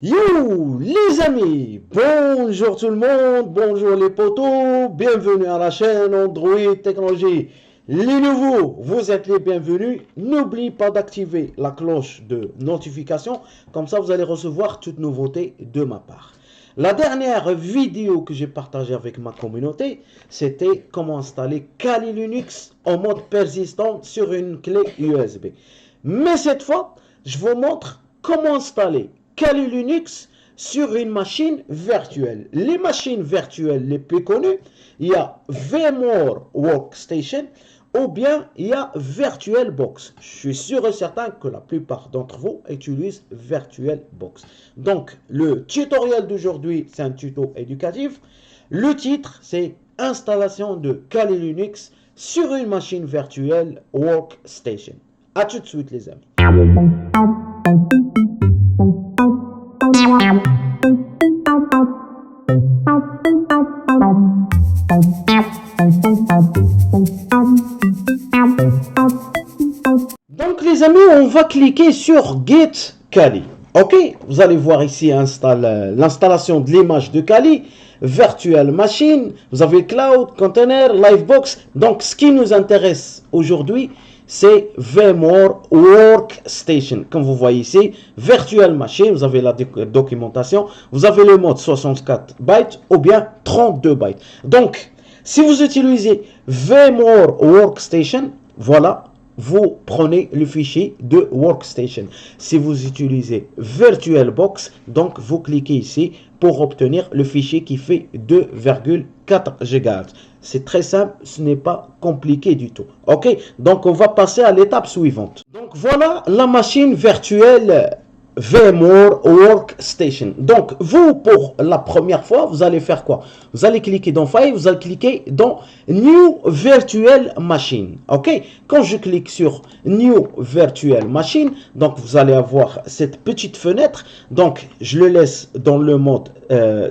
Yo les amis, bonjour tout le monde, bonjour les potos, bienvenue à la chaîne Android Technologie. Les nouveaux, vous êtes les bienvenus. N'oubliez pas d'activer la cloche de notification, comme ça vous allez recevoir toute nouveauté de ma part. La dernière vidéo que j'ai partagée avec ma communauté, c'était comment installer Kali Linux en mode persistant sur une clé USB. Mais cette fois, je vous montre comment installer Kali Linux sur une machine virtuelle. Les machines virtuelles les plus connues, il y a VMware Workstation ou bien il y a VirtualBox. Je suis sûr et certain que la plupart d'entre vous utilisent VirtualBox. Donc, le tutoriel d'aujourd'hui, c'est un tuto éducatif. Le titre, c'est installation de Kali Linux sur une machine virtuelle Workstation. A tout de suite les amis. Donc les amis, on va cliquer sur Get Kali. Ok, vous allez voir ici l'installation de l'image de Kali, Virtual Machine, vous avez Cloud, Container, Livebox. Donc ce qui nous intéresse aujourd'hui, c'est VMware Workstation. Comme vous voyez ici, Virtual Machine, vous avez la documentation, vous avez le mode 64 bytes ou bien 32 bytes. Donc, si vous utilisez VMware Workstation, voilà, vous prenez le fichier de Workstation. Si vous utilisez VirtualBox, donc vous cliquez ici pour obtenir le fichier qui fait 2,4 GHz. C'est très simple, ce n'est pas compliqué du tout. Ok, donc on va passer à l'étape suivante. Donc voilà la machine virtuelle VMware Workstation. Donc, vous, pour la première fois, vous allez faire quoi? Vous allez cliquer dans File, vous allez cliquer dans New Virtual Machine. Ok? Quand je clique sur New Virtual Machine, donc vous allez avoir cette petite fenêtre. Donc, je le laisse dans le mode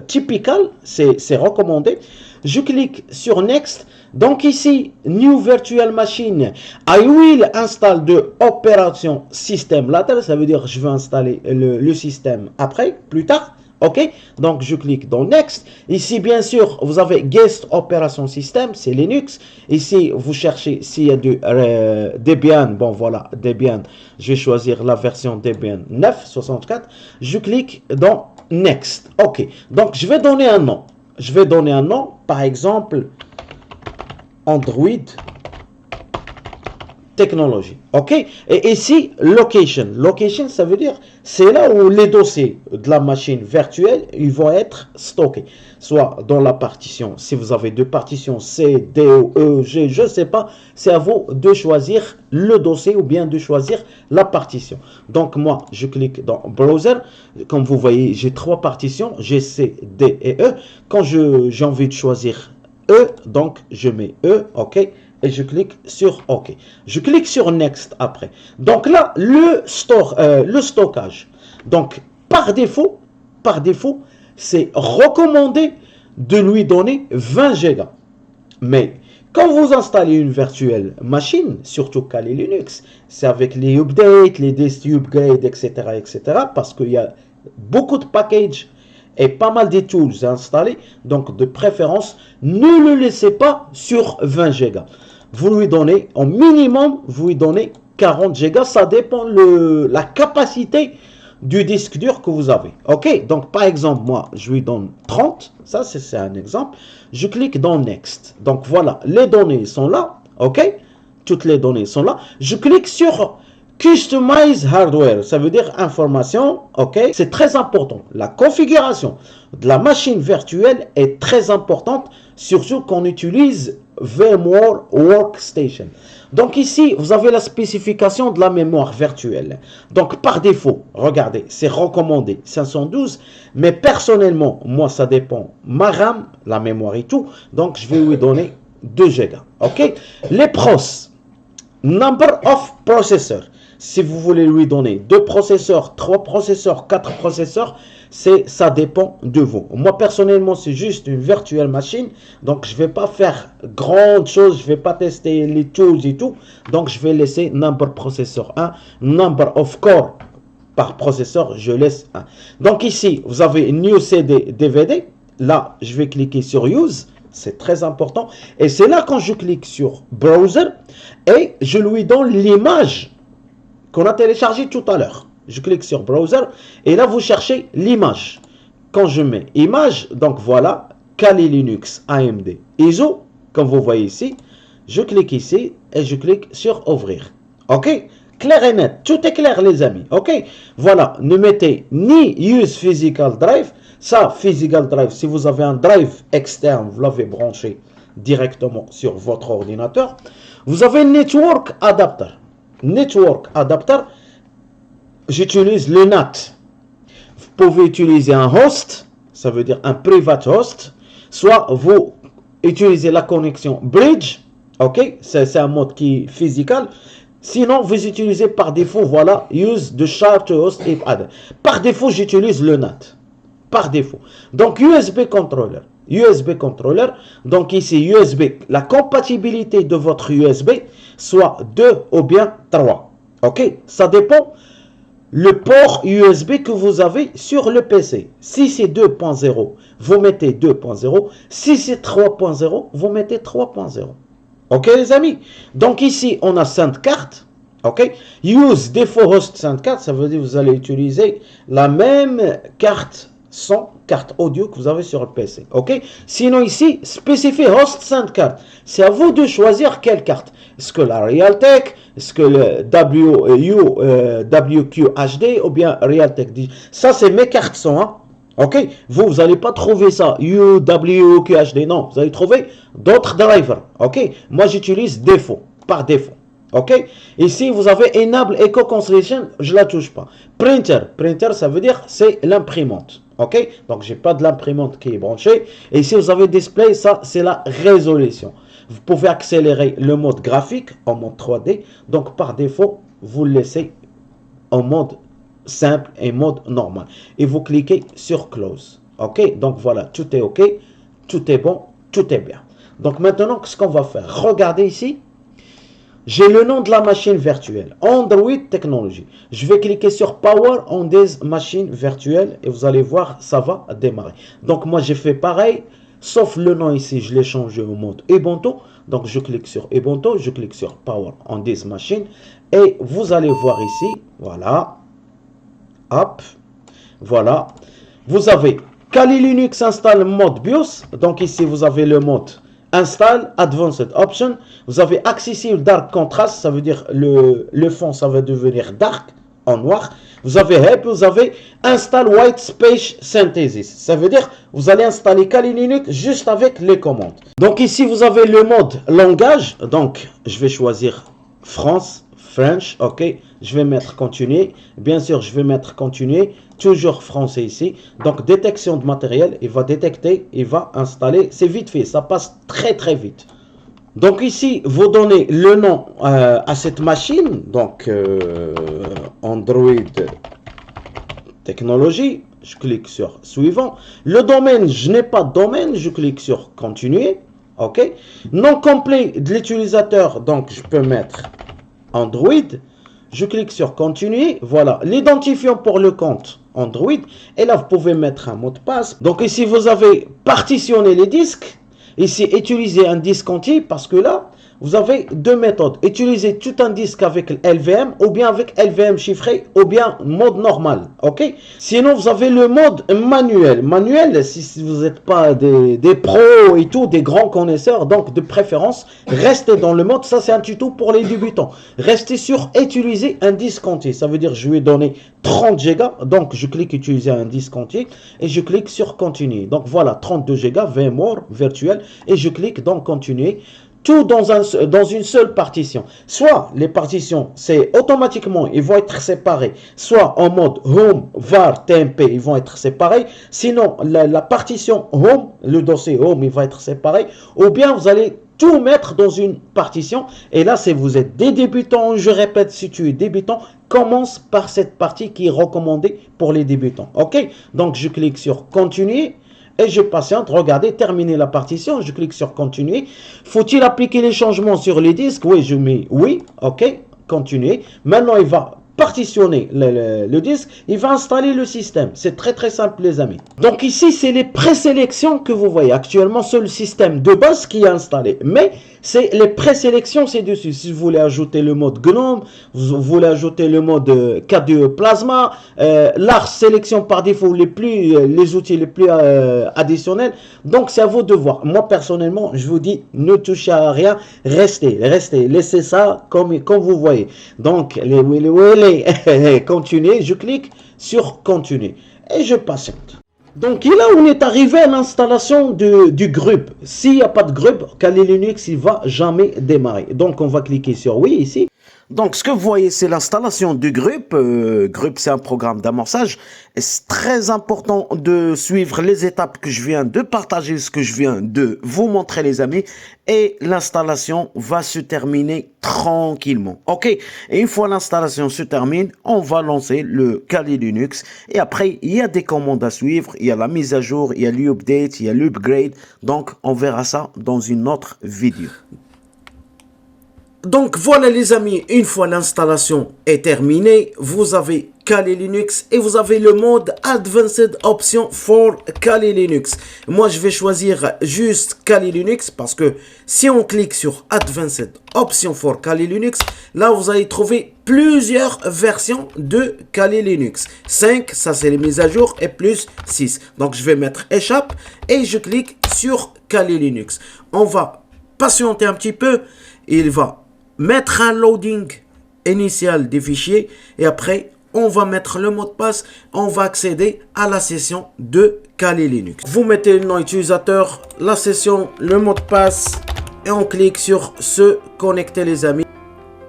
typical, c'est recommandé. Je clique sur Next. Donc ici, New Virtual Machine, I will install de opération système later. Ça veut dire je vais installer le système après, plus tard. Ok, donc je clique dans Next. Ici, bien sûr, vous avez Guest Opération System, c'est Linux. Ici, vous cherchez s'il y a du Debian. Bon, voilà, Debian. Je vais choisir la version Debian 9.64. Je clique dans Next. Ok, donc je vais donner un nom. Je vais donner un nom, par exemple, Android Technologie. Ok. Et ici, location. Location, ça veut dire, c'est là où les dossiers de la machine virtuelle, ils vont être stockés. Soit dans la partition, si vous avez deux partitions, C, D, E, G, je ne sais pas, c'est à vous de choisir le dossier ou bien de choisir la partition. Donc moi, je clique dans Browser. Comme vous voyez, j'ai trois partitions, G, C, D et E. Quand j'ai envie de choisir E, donc je mets E, ok, et je clique sur OK. Je clique sur Next après. Donc là, le stockage. Donc par défaut, c'est recommandé de lui donner 20 Go. Mais quand vous installez une virtuelle machine, surtout Kali Linux, c'est avec les updates, les DST upgrades, etc., parce qu'il y a beaucoup de packages et pas mal de tools installés. Donc, de préférence, ne le laissez pas sur 20 Go. Vous lui donnez, en minimum, vous lui donnez 40 Go. Ça dépend la capacité du disque dur que vous avez. Ok, donc par exemple, moi, je lui donne 30. Ça, c'est un exemple. Je clique dans Next. Donc voilà, les données sont là. Ok, toutes les données sont là. Je clique sur Customize Hardware. Ça veut dire information. Ok, c'est très important. La configuration de la machine virtuelle est très importante, surtout qu'on utilise VMware Workstation. Donc ici, vous avez la spécification de la mémoire virtuelle. Donc par défaut, regardez, c'est recommandé 512, mais personnellement, moi ça dépend, ma RAM, la mémoire et tout, donc je vais lui donner 2 Go. Ok, les pros, number of processors. Si vous voulez lui donner 2 processeurs, 3 processeurs, 4 processeurs, ça dépend de vous. Moi, personnellement, c'est juste une virtuelle machine. Donc, je ne vais pas faire grande chose. Je ne vais pas tester les tools et tout. Donc, je vais laisser number processeur 1, number of core par processeur, je laisse 1. Donc ici, vous avez New CD DVD. Là, je vais cliquer sur Use. C'est très important. Et c'est là quand je clique sur Browser et je lui donne l'image qu'on a téléchargée tout à l'heure. Je clique sur Browser et là, vous cherchez l'image. Quand je mets image, donc voilà, Kali Linux AMD ISO, comme vous voyez ici, je clique ici et je clique sur Ouvrir. OK? Clair et net. Tout est clair, les amis. OK? Voilà. Ne mettez ni Use Physical Drive. Ça, Physical Drive, si vous avez un drive externe, vous l'avez branché directement sur votre ordinateur. Vous avez Network Adapter. Network Adapter, j'utilise le NAT. Vous pouvez utiliser un host, ça veut dire un private host. Soit vous utilisez la connexion Bridge. OK? C'est un mode qui est physical. Sinon, vous utilisez par défaut, voilà, Use the Share to Host if added. Par défaut, j'utilise le NAT. Par défaut. Donc, USB Controller. USB Controller. Donc, ici, USB. La compatibilité de votre USB, soit 2 ou bien 3. OK? Ça dépend le port USB que vous avez sur le PC. Si c'est 2.0, vous mettez 2.0. Si c'est 3.0, vous mettez 3.0. OK, les amis? Donc, ici, on a 5 cartes. OK? Use Default Host 5 ça veut dire que vous allez utiliser la même carte son, carte audio que vous avez sur le PC. OK? Sinon, ici, spécifie Host 5. C'est à vous de choisir quelle carte. Est-ce que la Realtek? Est-ce que le WQHD ou bien Realtek? Ça, c'est mes cartes son. Hein? OK? Vous n'allez pas trouver ça. WQHD. Non, vous allez trouver d'autres drivers. OK? Moi, j'utilise défaut. Par défaut. OK? Ici, vous avez Enable Echo Constellation. Je ne la touche pas. Printer. Printer, ça veut dire c'est l'imprimante. OK? Donc, je n'ai pas de l'imprimante qui est branchée. Et ici, vous avez Display. Ça, c'est la résolution. Vous pouvez accélérer le mode graphique en mode 3D. Donc, par défaut, vous le laissez en mode simple et mode normal. Et vous cliquez sur Close. OK? Donc, voilà. Tout est OK. Tout est bon. Tout est bien. Donc, maintenant, ce qu'on va faire. Regardez ici. J'ai le nom de la machine virtuelle, Android Technology. Je vais cliquer sur Power on this machine virtuelle et vous allez voir, ça va démarrer. Donc moi j'ai fait pareil, sauf le nom ici, je l'ai changé au mode Ubuntu. Donc je clique sur Ubuntu, je clique sur Power on this machine et vous allez voir ici, voilà, hop, voilà. Vous avez Kali Linux install mode BIOS, donc ici vous avez le mode Install Advanced Option. Vous avez Accessible Dark Contrast, ça veut dire le fond, ça va devenir dark, en noir. Vous avez Help, vous avez Install White Space Synthesis. Ça veut dire vous allez installer Kali Linux juste avec les commandes. Donc ici, vous avez le mode langage. Donc, je vais choisir France, French, OK. Je vais mettre continuer. Bien sûr, je vais mettre continuer. Toujours français ici. Donc, détection de matériel. Il va détecter, il va installer. C'est vite fait. Ça passe très, très vite. Donc, ici, vous donnez le nom à cette machine. Donc, Android Technology. Je clique sur suivant. Le domaine, je n'ai pas de domaine. Je clique sur continuer. OK. Nom complet de l'utilisateur. Donc, je peux mettre Android. Je clique sur continuer. Voilà. L'identifiant pour le compte Android. Et là, vous pouvez mettre un mot de passe. Donc, ici, vous avez partitionné les disques. Ici, utiliser un disque entier parce que là, vous avez deux méthodes. Utiliser tout un disque avec LVM ou bien avec LVM chiffré ou bien mode normal. OK? Sinon, vous avez le mode manuel. Manuel, si vous n'êtes pas des pros et tout, des grands connaisseurs, donc de préférence, restez dans le mode. Ça, c'est un tuto pour les débutants. Restez sur utiliser un disque entier. Ça veut dire je lui ai donné 30 Go. Donc, je clique utiliser un disque entier et je clique sur continuer. Donc, voilà, 32 Go, VMware virtuel et je clique dans continuer. Tout dans une seule partition. Soit les partitions, c'est automatiquement, ils vont être séparés. Soit en mode Home, var, TMP, ils vont être séparés. Sinon, la partition Home, le dossier Home, il va être séparé. Ou bien vous allez tout mettre dans une partition. Et là, si vous êtes des débutants, je répète, si tu es débutant, commence par cette partie qui est recommandée pour les débutants. OK? Donc, je clique sur continuer. Et je patiente, regardez, terminer la partition, je clique sur continuer. Faut-il appliquer les changements sur les disques? Oui, je mets oui, ok, continuer. Maintenant, il va partitionner le disque, il va installer le système. C'est très très simple les amis. Donc ici, c'est les présélections que vous voyez. Actuellement, c'est le système de base qui est installé. Mais c'est les présélections, c'est dessus. Si vous voulez ajouter le mode GNOME, vous voulez ajouter le mode K2 Plasma, l'art sélection par défaut, les outils les plus additionnels. Donc c'est à vous de voir. Moi personnellement, je vous dis, ne touchez à rien, restez, laissez ça comme vous voyez. Donc continuez, je clique sur continuer et je patiente. Donc là, on est arrivé à l'installation du groupe. S'il n'y a pas de groupe, Kali Linux, il ne va jamais démarrer. Donc, on va cliquer sur oui ici. Donc, ce que vous voyez, c'est l'installation du groupe. Groupe, c'est un programme d'amorçage. C'est très important de suivre les étapes que je viens de partager, ce que je viens de vous montrer, les amis. Et l'installation va se terminer tranquillement. OK? Et une fois l'installation se termine, on va lancer le Kali Linux. Et après, il y a des commandes à suivre. Il y a la mise à jour, il y a l'update, il y a l'upgrade. Donc, on verra ça dans une autre vidéo. Donc voilà les amis, une fois l'installation est terminée, vous avez Kali Linux et vous avez le mode Advanced Option for Kali Linux. Moi je vais choisir juste Kali Linux parce que si on clique sur Advanced Option for Kali Linux, là vous allez trouver plusieurs versions de Kali Linux. 5, ça c'est les mises à jour, et plus 6. Donc je vais mettre échappe et je clique sur Kali Linux. On va patienter un petit peu, il va mettre un loading initial des fichiers et après on va mettre le mot de passe, on va accéder à la session de Kali Linux. Vous mettez le nom utilisateur, la session, le mot de passe et on clique sur se connecter les amis.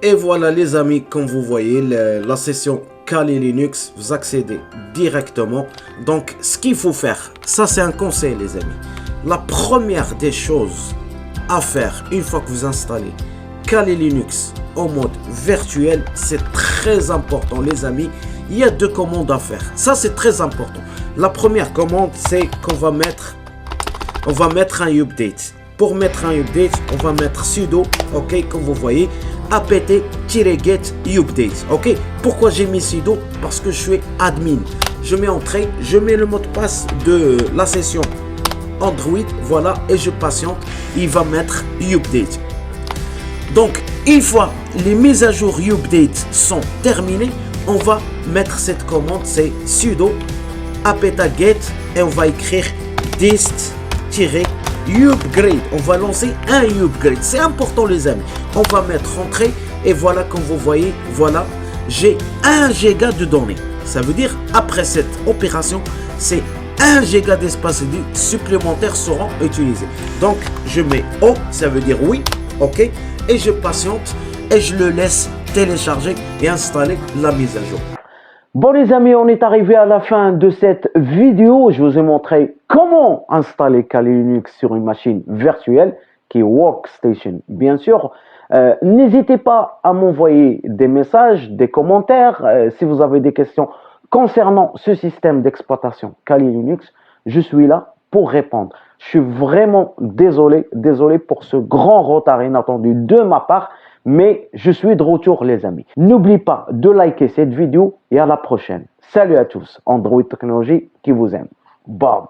Et voilà les amis, comme vous voyez la session Kali Linux, vous accédez directement. Donc ce qu'il faut faire, ça c'est un conseil les amis. La première des choses à faire une fois que vous installez Kali Linux en mode virtuel, c'est très important les amis. Il y a deux commandes à faire, ça c'est très important. La première commande, c'est qu'on va mettre un update. Pour mettre un update, on va mettre sudo, ok, comme vous voyez, apt-get update, ok. Pourquoi j'ai mis sudo? Parce que je suis admin. Je mets entrée, je mets le mot de passe de la session Android, voilà, et je patiente, il va mettre update. Donc, une fois les mises à jour update sont terminées, on va mettre cette commande, c'est sudo apt-get et on va écrire dist-upgrade. On va lancer un upgrade. C'est important les amis. On va mettre entrée et voilà, comme vous voyez, voilà, j'ai 1 giga de données. Ça veut dire, après cette opération, c'est 1 giga d'espace supplémentaire seront utilisés. Donc, je mets O, ça veut dire oui, ok. Et je patiente et je le laisse télécharger et installer la mise à jour. Bon les amis, on est arrivé à la fin de cette vidéo. Je vous ai montré comment installer Kali Linux sur une machine virtuelle qui est Workstation, bien sûr. N'hésitez pas à m'envoyer des messages, des commentaires. Si vous avez des questions concernant ce système d'exploitation Kali Linux, je suis là pour répondre. Je suis vraiment désolé pour ce grand retard inattendu de ma part, mais je suis de retour les amis. N'oubliez pas de liker cette vidéo et à la prochaine. Salut à tous, Android Technologie qui vous aime. Bye.